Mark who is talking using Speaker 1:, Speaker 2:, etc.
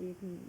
Speaker 1: 1